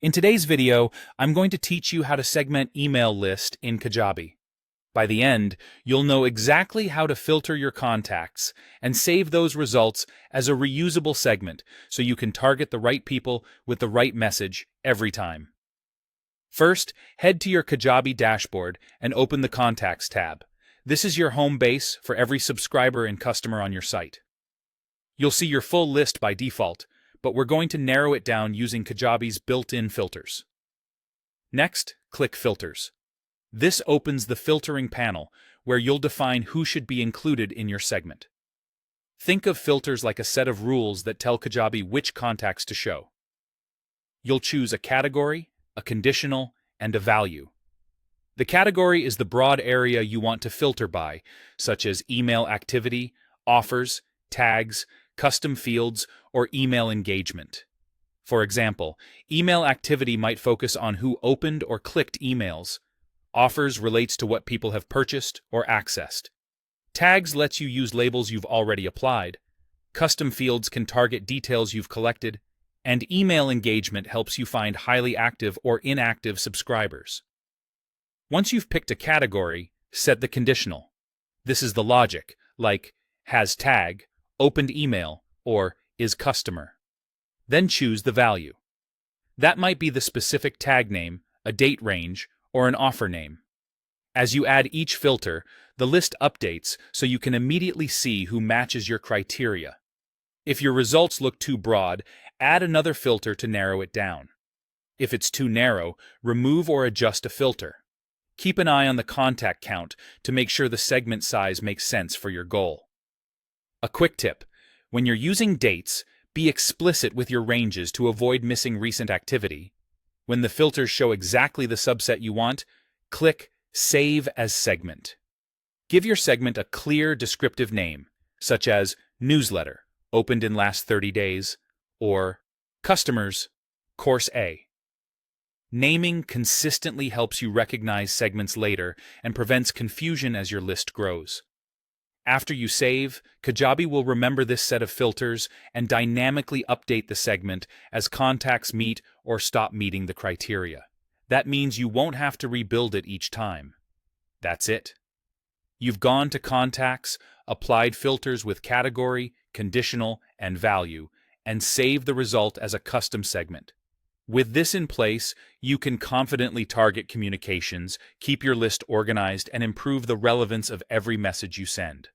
In today's video, I'm going to teach you how to segment email list in Kajabi. By the end, you'll know exactly how to filter your contacts and save those results as a reusable segment so you can target the right people with the right message every time. First, head to your Kajabi dashboard and open the Contacts tab. This is your home base for every subscriber and customer on your site. You'll see your full list by default, but we're going to narrow it down using Kajabi's built-in filters. Next, click Filters. This opens the filtering panel, where you'll define who should be included in your segment. Think of filters like a set of rules that tell Kajabi which contacts to show. You'll choose a category, a conditional, and a value. The category is the broad area you want to filter by, such as email activity, offers, tags, custom fields, or email engagement. For example, email activity might focus on who opened or clicked emails. Offers relates to what people have purchased or accessed. Tags lets you use labels you've already applied. Custom fields can target details you've collected. And email engagement helps you find highly active or inactive subscribers. Once you've picked a category, set the conditional. This is the logic, like has tag, opened email, or is customer. Then choose the value. That might be the specific tag name, a date range, or an offer name. As you add each filter, the list updates so you can immediately see who matches your criteria. If your results look too broad, add another filter to narrow it down. If it's too narrow, remove or adjust a filter. Keep an eye on the contact count to make sure the segment size makes sense for your goal. A quick tip: when you're using dates, be explicit with your ranges to avoid missing recent activity. When the filters show exactly the subset you want, click Save as Segment. Give your segment a clear, descriptive name, such as Newsletter, opened in last 30 days, or Customers, Course A. Naming consistently helps you recognize segments later and prevents confusion as your list grows. After you save, Kajabi will remember this set of filters and dynamically update the segment as contacts meet or stop meeting the criteria. That means you won't have to rebuild it each time. That's it. You've gone to Contacts, applied filters with category, conditional, and value, and saved the result as a custom segment. With this in place, you can confidently target communications, keep your list organized, and improve the relevance of every message you send.